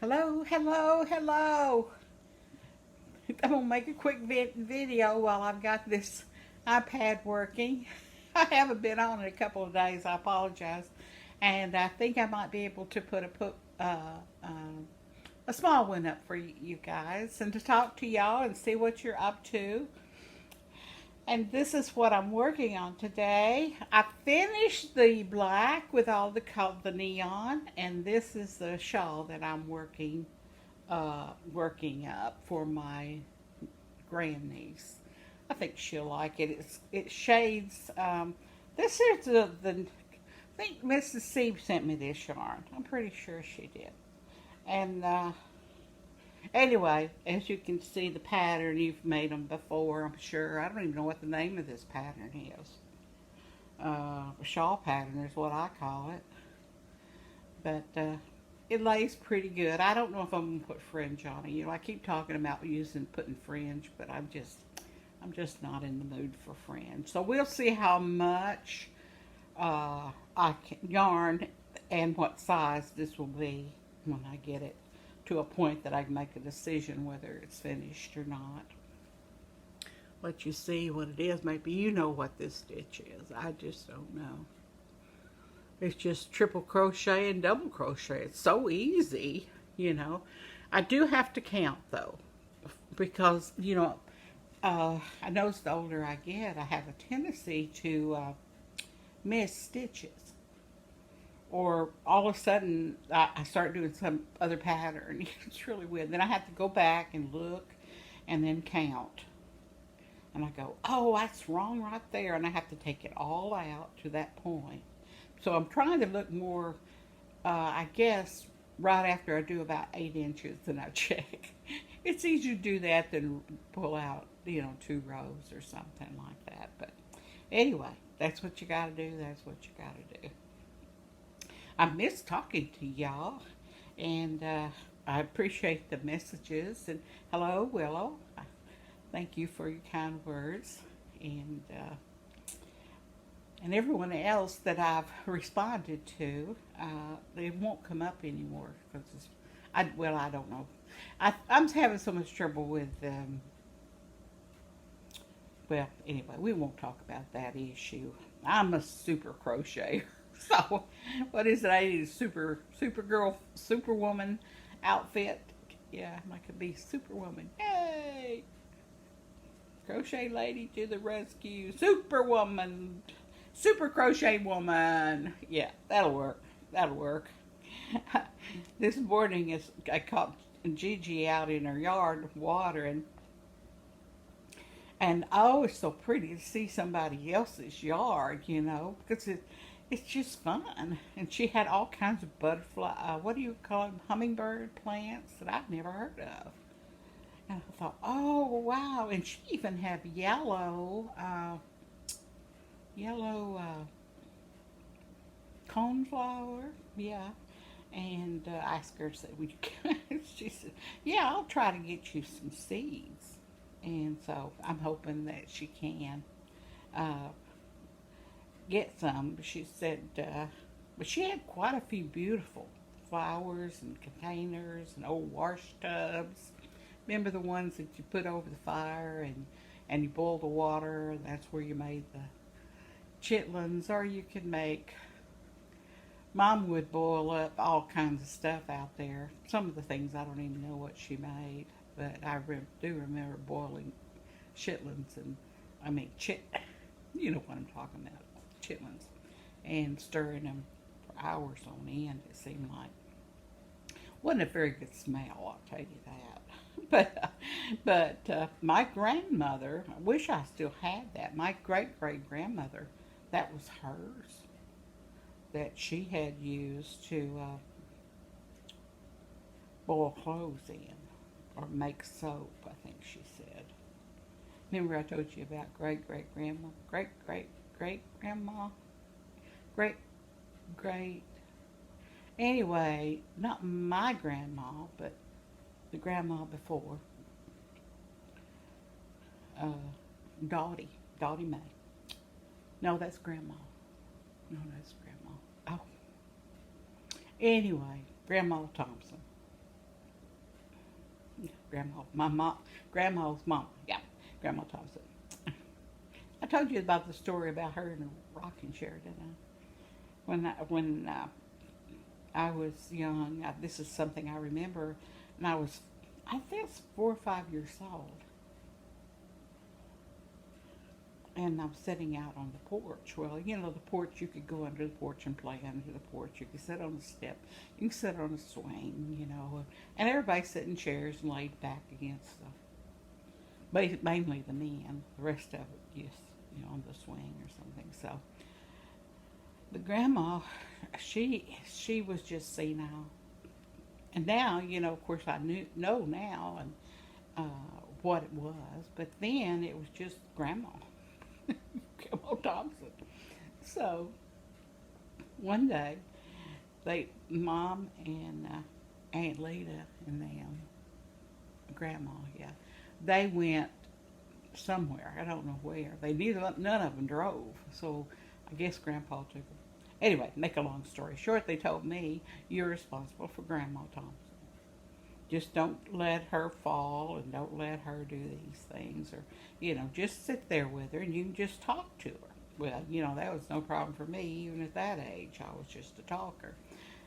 Hello, hello, hello. I'm going to make a quick video while I've got this iPad working. I haven't been on it a couple of days. I apologize. And I think I might be able to a small one up for you guys and to talk to y'all and see what you're up to. And this is what I'm working on today. I finished the black with all the neon, and this is the shawl that I'm working up for my grandniece. I think she'll like it. It shades. This is I think Mrs. C sent me this yarn. I'm pretty sure she did. And anyway, as you can see, the pattern you've made them before. I'm sure. I don't even know what the name of this pattern is. Shawl pattern is what I call it. But it lays pretty good. I don't know if I'm gonna put fringe on it. I keep talking about putting fringe, but I'm just not in the mood for fringe. So we'll see how much I can yarn and what size this will be when I get it to a point that I can make a decision whether it's finished or not. Let you see what it is. Maybe you know what this stitch is. I just don't know. It's just triple crochet and double crochet. It's so easy. I do have to count though, because I notice the older I get, I have a tendency to miss stitches, or all of a sudden I start doing some other pattern. It's really weird. Then I have to go back and look, and then count, and I go, oh, that's wrong right there, and I have to take it all out to that point. So I'm trying to look more, I guess, right after I do about 8 inches, and I check. It's easier to do that than pull out, 2 rows or something like that. But anyway, that's what you got to do. That's what you got to do. I miss talking to y'all, and I appreciate the messages. And hello, Willow. Thank you for your kind words. And everyone else that I've responded to, they won't come up anymore because I don't know. I'm having so much trouble with. Well, anyway, we won't talk about that issue. I'm a super crocheter, so what is it? I need a supergirl, superwoman outfit. Yeah, I could be superwoman. Yay! Crochet lady to the rescue, superwoman. Super crochet woman. Yeah, that'll work. That'll work. This morning I caught Gigi out in her yard watering, and oh, it's so pretty to see somebody else's yard, because it's just fun. And she had all kinds of butterfly, what do you call them, hummingbird plants that I've never heard of. And I thought, oh wow, and she even had yellow coneflower, yeah. And I asked her, said, "Would you?" She said, "Yeah, I'll try to get you some seeds." And so I'm hoping that she can uh, get some. She said, but she had quite a few beautiful flowers and containers and old wash tubs. Remember the ones that you put over the fire and you boil the water, and that's where you made the chitlins, or you could make. Mom would boil up all kinds of stuff out there. Some of the things I don't even know what she made, but do remember boiling chitlins you know what I'm talking about, chitlins, and stirring them for hours on end. It seemed like wasn't a very good smell, I'll tell you that. But my grandmother, I wish I still had that. My great great grandmother, that was hers that she had used to boil clothes in or make soap, I think she said. Remember I told you about great great grandma, great great great grandma, great great. Anyway, not my grandma, but the grandma before, uh, Dottie Mae. No, that's grandma. No, that's grandma. Oh, anyway, Grandma Thompson. Grandma's mom. Yeah, Grandma Thompson. I told you about the story about her in a rocking chair, didn't I? When I was young, this is something I remember, and I think, 4 or 5 years old, and I'm sitting out on the porch. Well, the porch, you could go under the porch and play under the porch. You could sit on the step. You can sit on a swing. And everybody's sitting in chairs and laid back against mainly the men. The rest of it, just, on the swing or something. So, the grandma, she was just senile. And now, of course, I know now and what it was. But then it was just grandma. Grandma Thompson. So one day, Mom and Aunt Lita and them, Grandma, yeah, they went somewhere. I don't know where. None of them drove. So I guess Grandpa took them. Anyway, make a long story short, they told me, you're responsible for Grandma Thompson. Just don't let her fall and don't let her do these things, or, just sit there with her and you can just talk to her. Well, that was no problem for me. Even at that age, I was just a talker.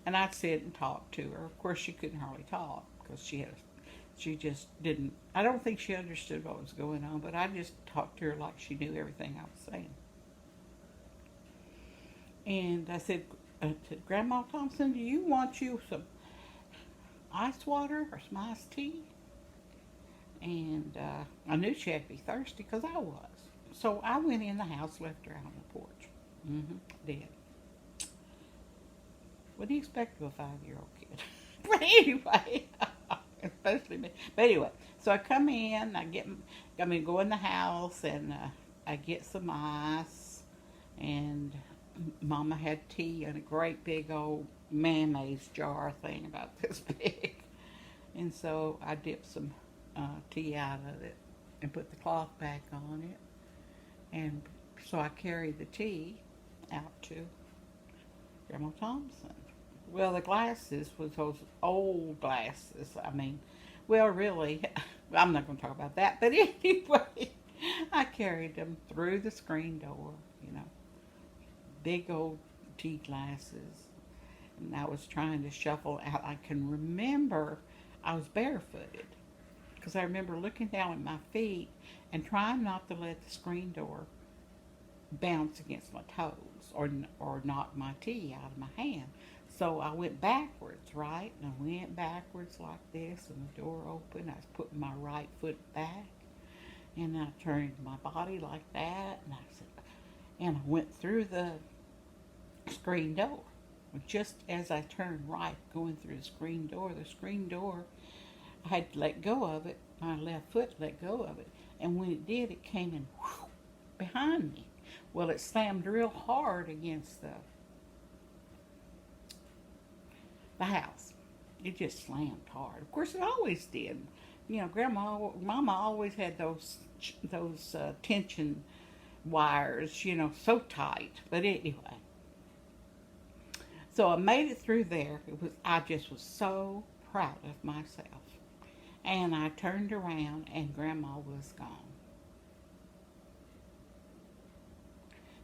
And I'd sit and talk to her. Of course, she couldn't hardly talk because she just didn't, I don't think she understood what was going on, but I just talked to her like she knew everything I was saying. And I said to Grandma Thompson, do you want you some ice water or some iced tea? And I knew she had to be thirsty because I was. So I went in the house, left her out on the porch. Did. What do you expect of a 5-year-old kid? But anyway, especially me. But anyway, so I come in, go in the house, and I get some ice, and Mama had tea in a great big old mayonnaise jar thing about this big. And so I dipped some tea out of it and put the cloth back on it. And so I carried the tea out to Grandma Thompson. Well, the glasses was those old glasses. Really, I'm not going to talk about that. But anyway, I carried them through the screen door, big old tea glasses. And I was trying to shuffle out. I can remember I was barefooted because I remember looking down at my feet and trying not to let the screen door bounce against my toes or knock my tea out of my hand. So I went backwards, right? And I went backwards like this, and the door opened. I was putting my right foot back, and I turned my body like that, and I went through the screen door. Just as I turned right, going through the screen door, I had to let go of it. My left foot let go of it. And when it did, it came in behind me. Well, it slammed real hard against the house. It just slammed hard. Of course, it always did. Mama always had those tension wires, so tight. But anyway. So I made it through there. I just was so proud of myself. And I turned around and Grandma was gone.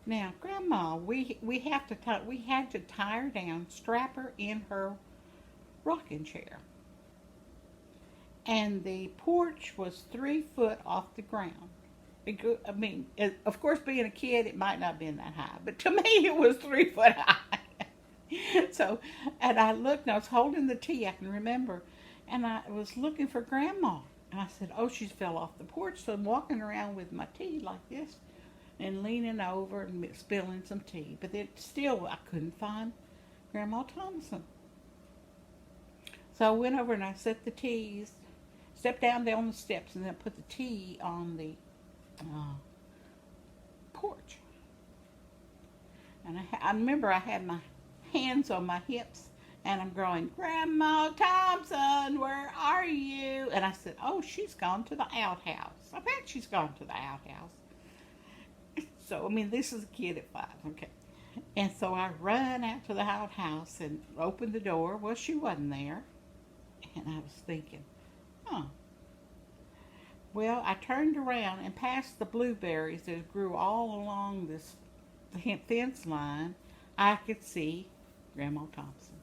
Now, Grandma, we had to tie her down, strap her in her rocking chair. And the porch was 3 foot off the ground. Of course, being a kid, it might not have been that high, but to me, it was 3 foot high. So, and I looked, and I was holding the tea, I can remember, and I was looking for Grandma. And I said, oh, she's fell off the porch. So I'm walking around with my tea like this and leaning over and spilling some tea. But I couldn't find Grandma Thompson. So I went over and I set the teas, stepped down there on the steps, and then put the tea on the porch. And I remember I had my hands on my hips, and I'm going, Grandma Thompson, where are you? And I said, oh, she's gone to the outhouse. I bet she's gone to the outhouse. So, this is a kid at 5, okay. And so I run out to the outhouse and opened the door. Well, she wasn't there. And I was thinking, Well, I turned around and past the blueberries that grew all along this fence line, I could see Grandma Thompson.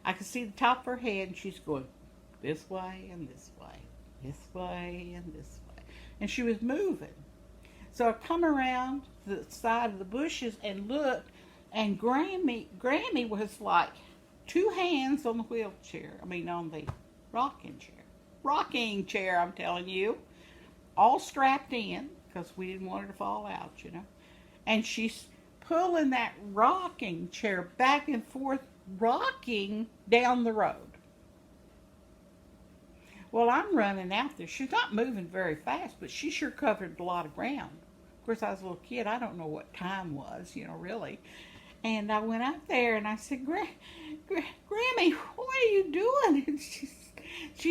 I could see the top of her head, and she's going this way and this way, this way and this way. And she was moving. So I come around the side of the bushes and looked, and Grammy was like two hands on the wheelchair. I mean, on the rocking chair. Rocking chair, I'm telling you. All strapped in because we didn't want her to fall out, you know. And she's pulling that rocking chair back and forth, rocking down the road. Well, I'm running out there. She's not moving very fast, but she sure covered a lot of ground. Of course, I was a little kid. I don't know what time was, you know, really. And I went out there and I said, Grammy, what are you doing? And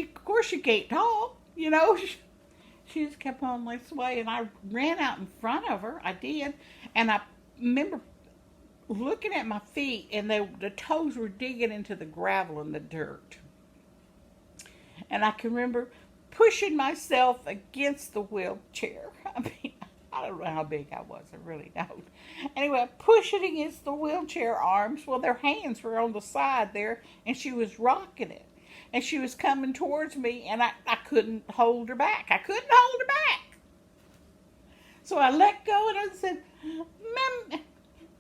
of course, she can't talk, you know. She just kept on this way. And I ran out in front of her. I did. And I remember looking at my feet, and the toes were digging into the gravel and the dirt. And I can remember pushing myself against the wheelchair. I mean, I don't know how big I was. I really don't. Anyway, I pushed it against the wheelchair arms. Well, their hands were on the side there, and she was rocking it. And she was coming towards me, and I couldn't hold her back. I couldn't hold her back. So I let go, and I said,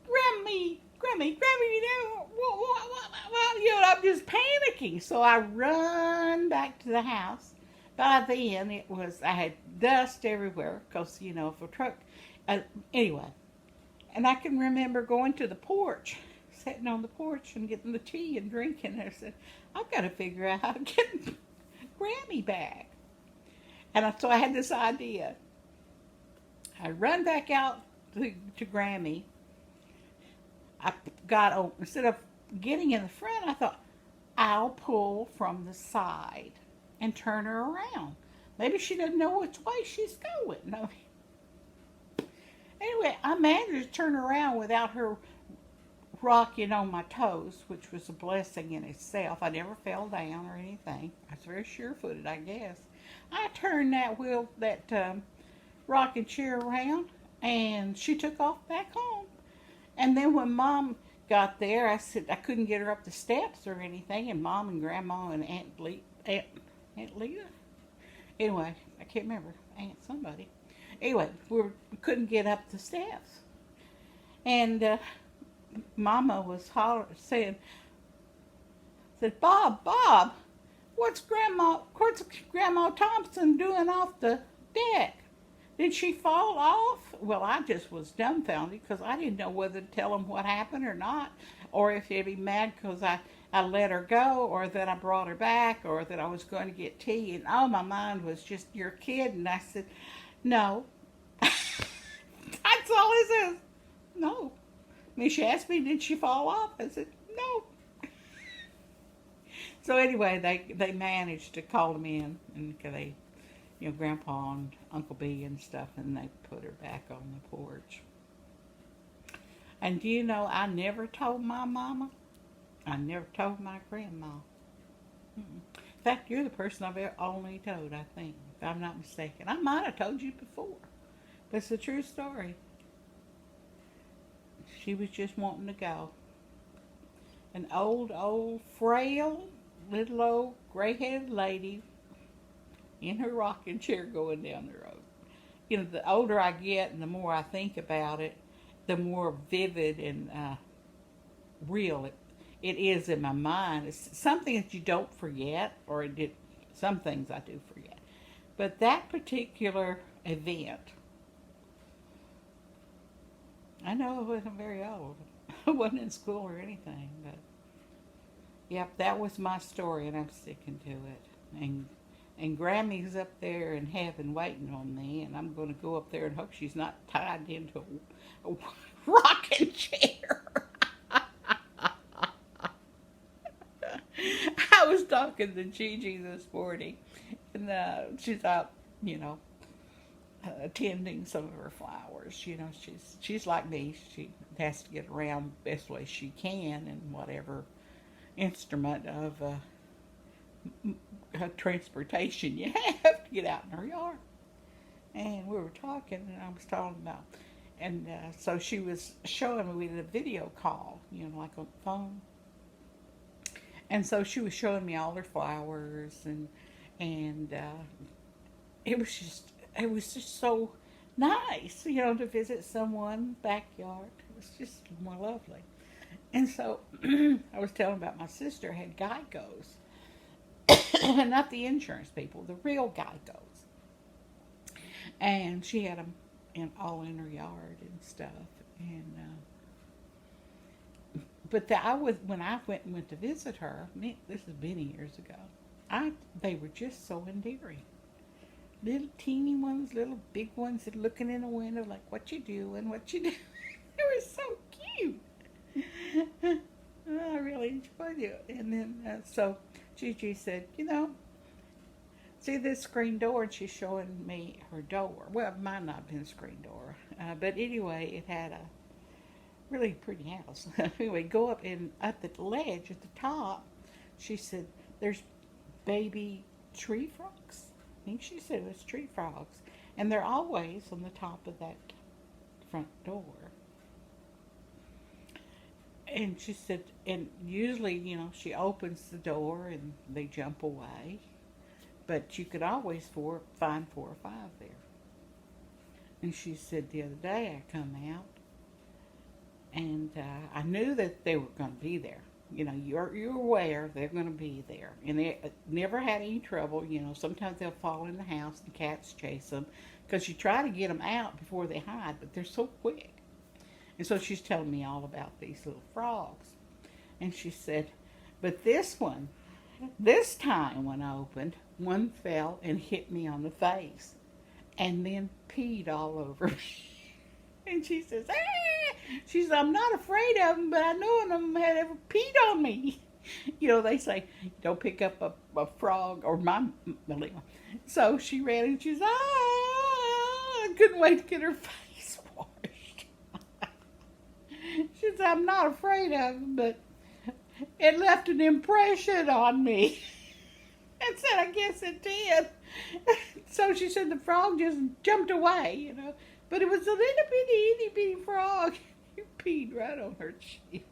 Grammy, you know, what, you know, I'm just panicking. So I run back to the house. By then, I had dust everywhere because, you know, if a truck, anyway. And I can remember going to the porch, sitting on the porch and getting the tea and drinking. And I said, I've got to figure out how to get Grammy back. And so I had this idea. I run back out to Grammy. Instead of getting in the front, I thought, I'll pull from the side and turn her around. Maybe she doesn't know which way she's going. No. Anyway, I managed to turn around without her rocking on my toes, which was a blessing in itself. I never fell down or anything. I was very sure-footed, I guess. I turned that rocking chair around, and she took off back home. And then when Mom got there, I said I couldn't get her up the steps or anything, and Mom and Grandma and Aunt Lita. Anyway, I can't remember. Aunt somebody. Anyway, we couldn't get up the steps. And Mama was said, Bob, what's Grandma Thompson doing off the deck? Did she fall off? Well, I just was dumbfounded because I didn't know whether to tell them what happened or not, or if they'd be mad because I let her go, or that I brought her back, or that I was going to get tea. And all my mind was just, you're kidding. I said, no. That's all it says. No. I mean, she asked me, did she fall off? I said, no. So anyway, they managed to call them in, and they, you know, Grandpa and Uncle B and stuff, and they put her back on the porch. And do you know, I never told my mama. I never told my grandma. In fact, you're the person I've only told, I think, if I'm not mistaken. I might have told you before, but it's a true story. She was just wanting to go. An old, frail, little old, gray-headed lady in her rocking chair going down the road. You know, the older I get and the more I think about it, the more vivid and real it is in my mind. It's something that you don't forget, or some things I do forget. But that particular event, I know I wasn't very old. I wasn't in school or anything, but yep, that was my story, and I'm sticking to it. And Grammy's up there in heaven waiting on me, and I'm going to go up there and hope she's not tied into a rocking chair. I was talking to Gigi this morning, and she's out, you know, attending some of her flowers. You know, she's like me. She has to get around the best way she can in whatever instrument of transportation you have to get out in her yard. And we were talking, and I was talking about, and so she was showing me, we did a video call, like on the phone. And so she was showing me all her flowers, and it was just so nice, to visit someone's backyard. It was just more lovely. And so I was telling about my sister had Geigos, not the insurance people, the real Geigos, and she had them all in her yard and stuff. And but when I went to visit her. This is many years ago. They were just so endearing. Little teeny ones, little big ones, that looking in the window like, "What you doing? What you doing?" They were so cute. I really enjoyed it. And then so Gigi said, see this screen door? And she's showing me her door. Well, it might not have been a screen door, but anyway, it had a really pretty house. Anyway, go up, and at the ledge at the top, she said, there's baby tree frogs. I think she said it was tree frogs. And they're always on the top of that front door. And she said, and usually, she opens the door and they jump away. But you could always find 4 or 5 there. And she said the other day I come out, and I knew that they were going to be there. You're aware they're going to be there. And they never had any trouble. Sometimes they'll fall in the house and cats chase them, because you try to get them out before they hide, but they're so quick. And so she's telling me all about these little frogs. And she said, but this time when I opened, one fell and hit me on the face and then peed all over me. And she says, she says, I'm not afraid of them, but I know none of them had ever peed on me. They say, don't pick up a frog or my little. So she ran and she's, I couldn't wait to get her face washed. She said, I'm not afraid of them, but it left an impression on me. And said, I guess it did. So she said the frog just jumped away, But it was a little bitty, itty bitty frog. You peed right on her cheek.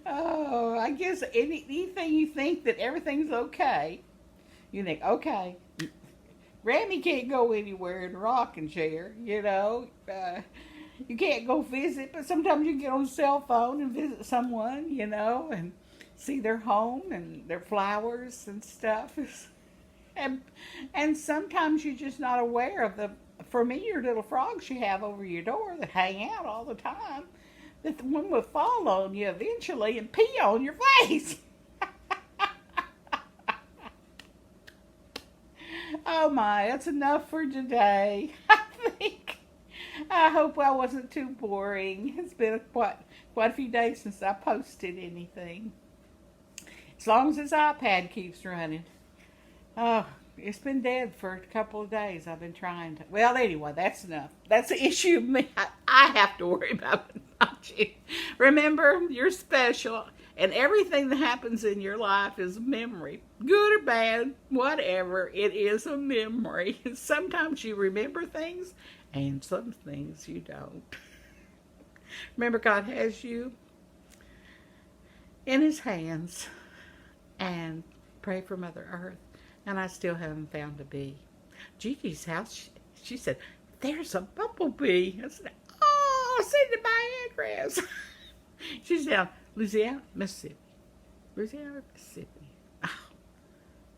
Oh, I guess anything you think that everything's okay, you think, okay, Grammy can't go anywhere in a rocking chair, you can't go visit, but sometimes you get on a cell phone and visit someone, and see their home and their flowers and stuff. And sometimes you're just not aware of for me, your little frogs you have over your door that hang out all the time, that the one will fall on you eventually and pee on your face. Oh my, that's enough for today, I think. I hope I wasn't too boring. It's been quite a few days since I posted anything. As long as this iPad keeps running. Oh, it's been dead for a couple of days. I've been trying to. Well, anyway, that's enough. That's the issue of me. I have to worry about it, not you. Remember, you're special, and everything that happens in your life is a memory. Good or bad, whatever, it is a memory. Sometimes you remember things, and some things you don't. Remember, God has you in His hands, and pray for Mother Earth. And I still haven't found a bee. Gigi's house, she said, there's a bumblebee. I said, oh, send it my address. She's down Louisiana, Mississippi. Louisiana, Mississippi.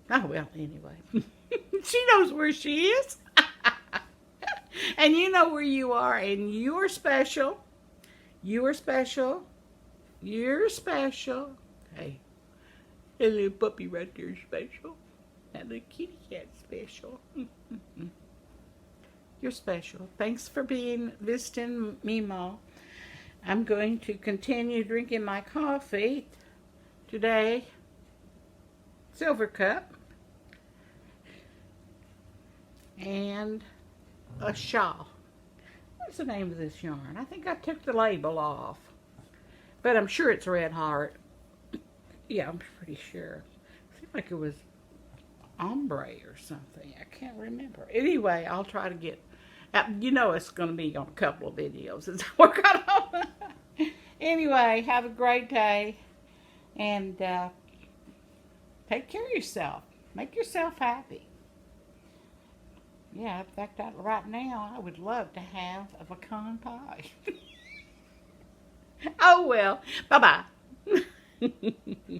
Oh well, anyway. She knows where she is. And you know where you are, and you're special. You are special. You're special. Hey, that little puppy right there is special. That little kitty cat's special. You're special. Thanks for visiting Mema. I'm going to continue drinking my coffee today. Silver cup. And a shawl. What's the name of this yarn? I think I took the label off. But I'm sure it's Red Heart. Yeah, I'm pretty sure. Seemed like it was ombre or something. I can't remember. Anyway, I'll try to get. You know, it's going to be on a couple of videos as I work on. Anyway, have a great day and take care of yourself. Make yourself happy. Yeah, in fact, right now I would love to have a pecan pie. Oh well. Bye bye.